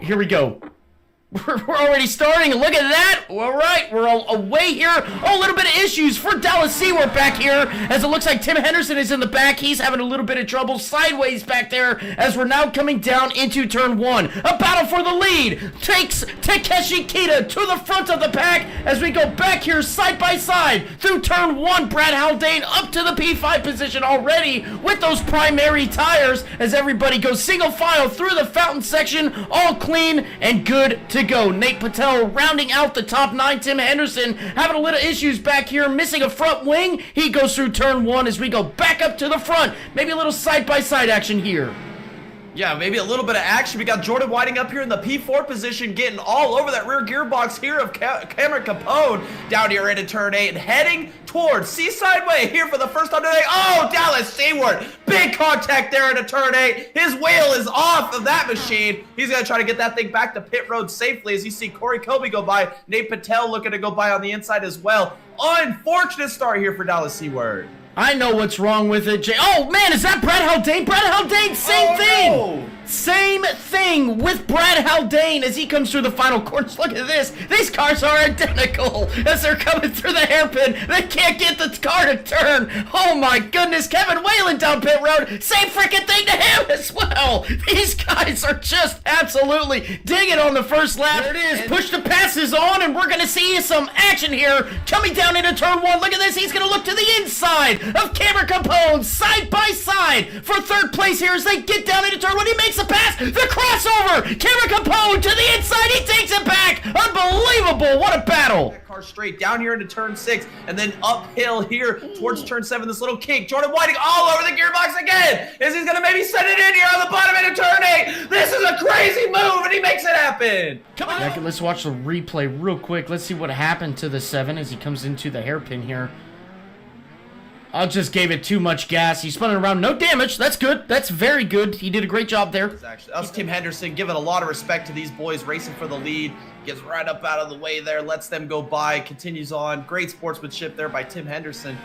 here we go. We're already starting. Look at that. All right, we're all away here. Oh, a little bit of issues for Dallas Seaward back here, as it looks like Tim Henderson is in the back. He's having a little bit of trouble sideways back there, as we're now coming down into turn 1. A battle for the lead takes Takeshi Kita to the front of the pack as we go back here side by side through turn 1. Brad Haldane up to the P5 position already with those primary tires, as everybody goes single file through the fountain section, all clean and good to go. Nate Patel rounding out the top 9. Tim Henderson having a little issues back here, missing a front wing. He goes through turn 1 as we go back up to the front. Maybe a little side-by-side action here. Yeah, maybe a little bit of action. We got Jordan Whiting up here in the P4 position, getting all over that rear gearbox here of Cameron Capone down here into turn 8 and heading towards Seaside Way here for the first time today. Oh, Dallas Seaward, big contact there into turn 8. His wheel is off of that machine. He's going to try to get that thing back to pit road safely as you see Corey Kobe go by. Nate Patel looking to go by on the inside as well. Unfortunate start here for Dallas Seaward. I know what's wrong with it, Jay. Oh, man, is that Brad Haldane? Brad Haldane, same thing. No. Same thing with Brad Haldane as he comes through the final corners. Look at this. These cars are identical as they're coming through the hairpin. They can't get the car to turn. Oh, my goodness. Kevin Whalen down pit road. Same freaking thing to him as well. These guys are just absolutely digging on the first lap. There it is. Push the passes on, and we're going to see some action here coming down into turn 1. Look at this. He's going to look to the inside of Cameron Capone side by side for third place here as they get down into turn 1. He makes the pass, the crossover, Cameron Capone to the inside, he takes it back. Unbelievable, what a battle. That car straight down here into turn 6 and then uphill here towards turn 7. This little kink, Jordan Whiting all over the gearbox again as he's gonna maybe send it in here on the bottom into turn 8. This is a crazy move and he makes it happen. Come on. Let's watch the replay real quick. Let's see what happened to the 7 as he comes into the hairpin here. I just gave it too much gas. He spun it around. No damage. That's good. That's very good. He did a great job there. That was Tim Henderson giving a lot of respect to these boys, racing for the lead. Gets right up out of the way there. Lets them go by. Continues on. Great sportsmanship there by Tim Henderson.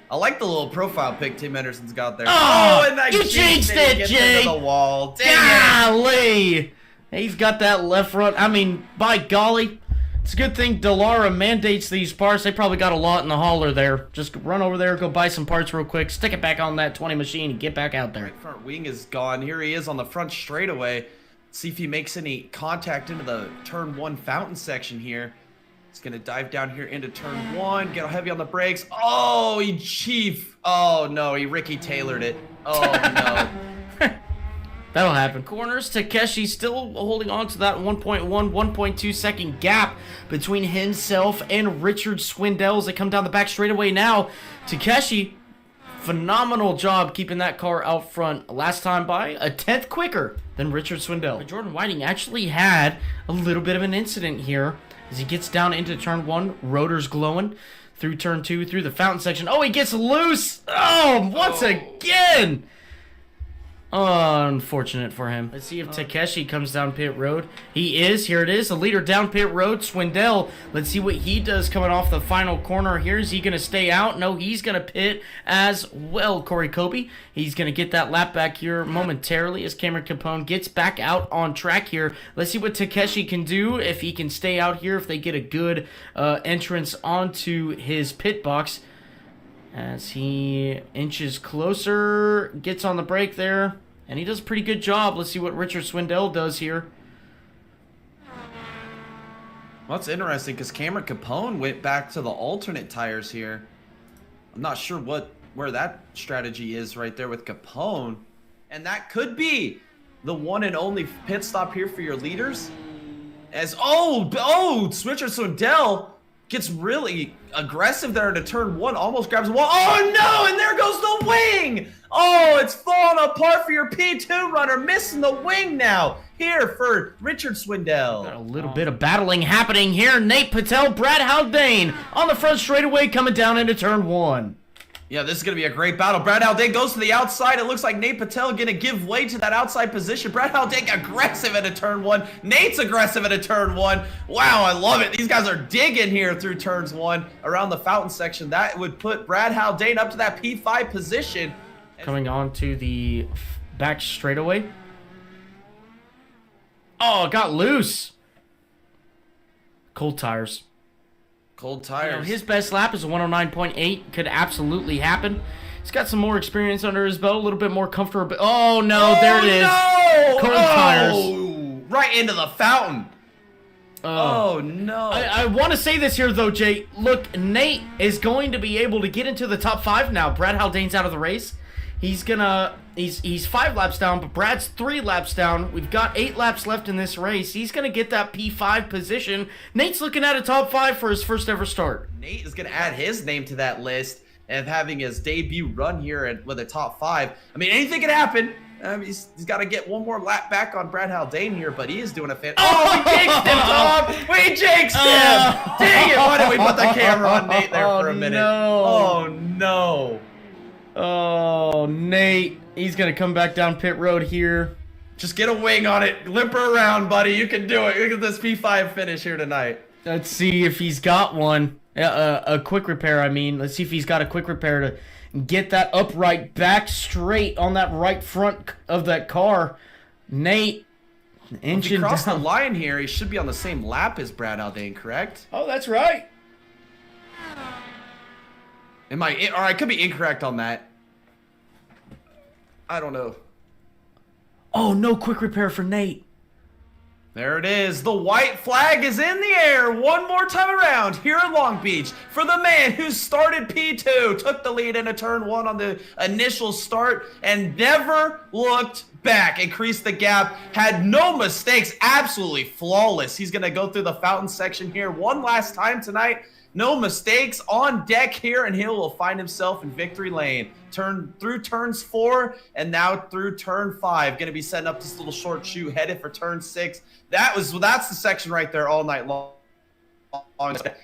I like the little profile pic Tim Henderson's got there. Oh, and that you changed it, Jay. The wall. Dang Golly. He's got that left front. I mean, by golly. It's a good thing Delara mandates these parts. They probably got a lot in the hauler there. Just run over there, go buy some parts real quick, stick it back on that 20 machine, and get back out there. Right front wing is gone. Here he is on the front straightaway. See if he makes any contact into the turn 1 fountain section here. He's going to dive down here into turn 1, get heavy on the brakes. Oh, he chief. Oh, no, he Ricky Taylored it. Oh, no. That'll happen. Corners, Takeshi still holding on to that 1.1, 1.2 second gap between himself and Richard Swindell as they come down the back straightaway now. Takeshi, phenomenal job keeping that car out front. Last time by, a 10th quicker than Richard Swindell. But Jordan Whiting actually had a little bit of an incident here as he gets down into turn 1, rotors glowing. Through turn 2, through the fountain section. Oh, he gets loose. Oh, once again. Unfortunate for him. Let's see if Takeshi comes down pit road. He is. Here it is. The leader down pit road, Swindell. Let's see what he does coming off the final corner here. Is he going to stay out? No, he's going to pit as well, Corey Kobe. He's going to get that lap back here momentarily as Cameron Capone gets back out on track here. Let's see what Takeshi can do, if he can stay out here, if they get a good entrance onto his pit box. As he inches closer, gets on the brake there, and he does a pretty good job. Let's see what Richard Swindell does here. Well, that's interesting because Cameron Capone went back to the alternate tires here. I'm not sure where that strategy is right there with Capone. And that could be the one and only pit stop here for your leaders. As, Richard Swindell gets really aggressive there into turn 1, almost grabs the wall. Oh no, and there goes the wing! Oh, it's falling apart for your P2 runner, missing the wing now. Here for Richard Swindell. Got a little bit of battling happening here. Nate Patel, Brad Haldane on the front straightaway coming down into turn 1. Yeah, this is going to be a great battle. Brad Haldane goes to the outside. It looks like Nate Patel going to give way to that outside position. Brad Haldane aggressive at a turn 1. Nate's aggressive at a turn 1. Wow, I love it. These guys are digging here through turns 1 around the fountain section. That would put Brad Haldane up to that P5 position. Coming on to the back straightaway. Oh, got loose. Cold tires. Cold tires. His best lap is a 109.8. Could absolutely happen. He's got some more experience under his belt, a little bit more comfortable. Oh, no, there it is. No! Cold tires. Right into the fountain. Oh, no. I want to say this here, though, Jay. Look, Nate is going to be able to get into the top 5 now. Brad Haldane's out of the race. He's 5 laps down, but Brad's 3 laps down. We've got 8 laps left in this race. He's going to get that P5 position. Nate's looking at a top 5 for his first ever start. Nate is going to add his name to that list of having his debut run here with a top 5. I mean, anything can happen. He's got to get one more lap back on Brad Haldane here, but he is doing a fan. Oh, we jinxed him, Tom! We jinxed him! Dang it! Why did we put the camera on Nate there for a minute? No. Oh, no. Oh, Nate. He's going to come back down pit road here. Just get a wing on it. Limper around, buddy. You can do it. Look at this P5 finish here tonight. Let's see if he's got one. A quick repair, I mean. Let's see if he's got a quick repair to get that upright back straight on that right front of that car. Nate, If he crossed the line here, he should be on the same lap as Brad Haldane, correct? Oh, that's right. Or I could be incorrect on that. I don't know. Oh, no quick repair for Nate. There it is. The white flag is in the air one more time around here at Long Beach for the man who started P2, took the lead into turn 1 on the initial start, and never looked back. Increased the gap, had no mistakes, absolutely flawless. He's going to go through the fountain section here one last time tonight. No mistakes on deck here, and he will find himself in victory lane. Through turns 4 and now through turn 5. Going to be setting up this little short chute, headed for turn 6. That's the section right there all night long.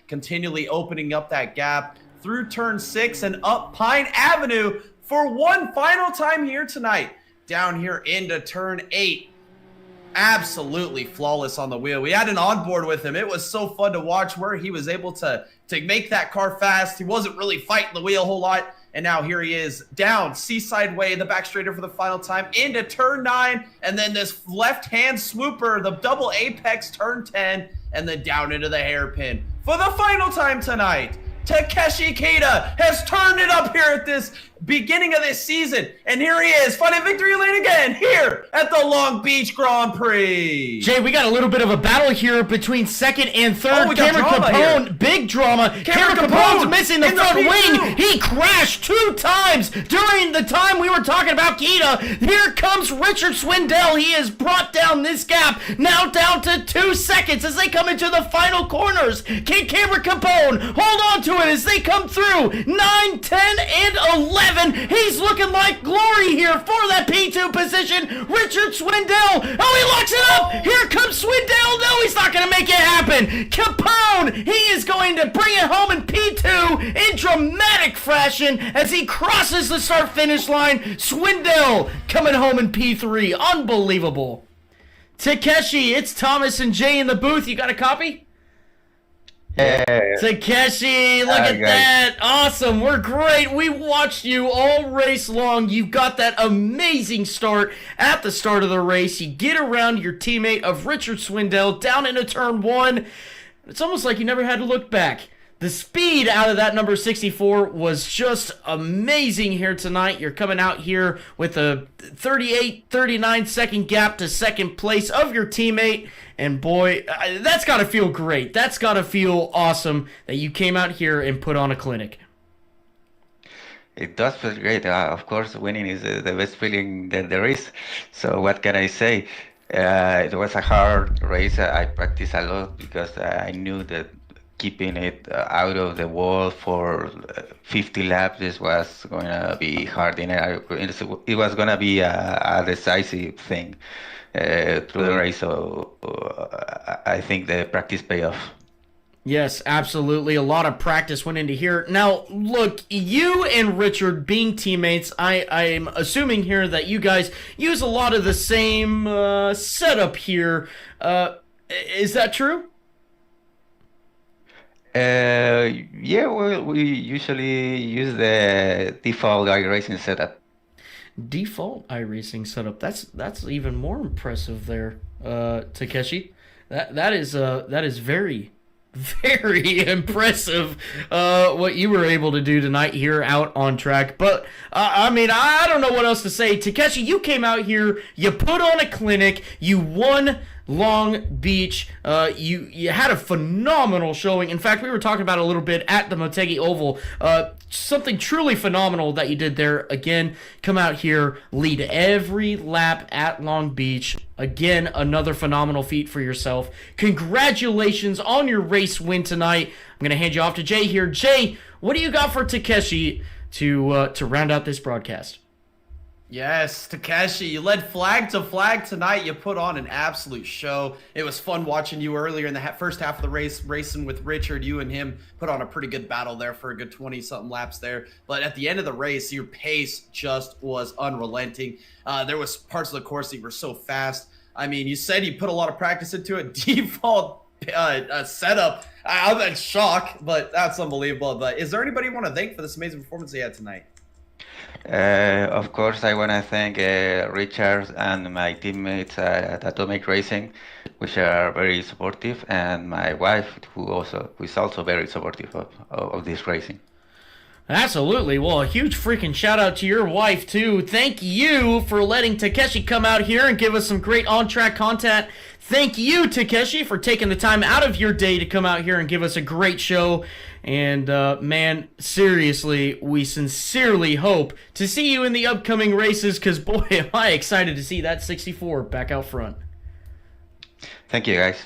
Continually opening up that gap through turn 6 and up Pine Avenue for one final time here tonight. Down here into turn 8. Absolutely flawless on the wheel. We had an onboard with him. It was so fun to watch where he was able to make that car fast. He wasn't really fighting the wheel a whole lot. And now here he is down Seaside Way, the back straighter for the final time, into turn 9, and then this left-hand swooper, the double apex turn 10, and then down into the hairpin. For the final time tonight, Takeshi Kita has turned it up here at this beginning of this season. And here he is, finding victory lane again here at the Long Beach Grand Prix. Jay, we got a little bit of a battle here between second and third. Oh, we got Cameron drama Capone, here. Big drama. Cameron Capone's Capone missing the in the front P2. wing. He crashed 2 times during the time we were talking about Kita. Here comes Richard Swindell. He has brought down this gap, now down to 2 seconds as they come into the final corners. Can Cameron Capone hold on to it as they come through? 9, 10, and 11. He's looking like glory here for that P2 position. Richard Swindell. Oh, he locks it up. Here comes Swindell. No, he's not going to make it happen. Capone, he is going to bring it home in P2 in dramatic fashion as he crosses the start-finish line. Swindell coming home in P3. Unbelievable. Takeshi, it's Thomas and Jay in the booth. You got a copy? Yeah. Takeshi, look at that. Awesome. We're great. We watched you all race long. You got that amazing start at the start of the race. You get around your teammate of Richard Swindell down into turn 1. It's almost like you never had to look back. The speed out of that number 64 was just amazing here tonight. You're coming out here with a 39 second gap to second place of your teammate. And boy, that's got to feel great. That's got to feel awesome that you came out here and put on a clinic. It does feel great. Of course, winning is the best feeling that there is. So what can I say? It was a hard race. I practiced a lot because I knew that keeping it out of the wall for 50 laps this was going to be hard. It was going to be a decisive thing through the race. So I think the practice paid off. Yes, absolutely. A lot of practice went into here. Now, look, you and Richard being teammates, I'm assuming here that you guys use a lot of the same setup here. Is that true? Yeah, well, we usually use the default iRacing setup. Default iRacing setup. That's even more impressive there. Takeshi. That is very, very impressive what you were able to do tonight here out on track. But I mean, I don't know what else to say. Takeshi, you came out here, you put on a clinic, you won Long Beach. You had a phenomenal showing. In fact, we were talking about it a little bit at the Motegi Oval. Something truly phenomenal that you did there. Again, come out here, lead every lap at Long Beach. Again, another phenomenal feat for yourself. Congratulations on your race win tonight. I'm going to hand you off to Jay here. Jay, what do you got for Takeshi to round out this broadcast? Yes, Takeshi, you led flag to flag tonight. You put on an absolute show. It was fun watching you earlier in the first half of the race, racing with Richard. You and him put on a pretty good battle there for a good 20-something laps there. But at the end of the race, your pace just was unrelenting. There was parts of the course that you were so fast. I mean, you said you put a lot of practice into it. Default setup. I'm in shock, but that's unbelievable. But is there anybody you want to thank for this amazing performance you had tonight? Of course, I want to thank Richard and my teammates at Atomic Racing, which are very supportive, and my wife, who is also very supportive of this racing. Absolutely. Well, a huge freaking shout out to your wife, too. Thank you for letting Takeshi come out here and give us some great on-track content. Thank you, Takeshi, for taking the time out of your day to come out here and give us a great show. And, man, seriously, we sincerely hope to see you in the upcoming races, because, boy, am I excited to see that 64 back out front. Thank you, guys.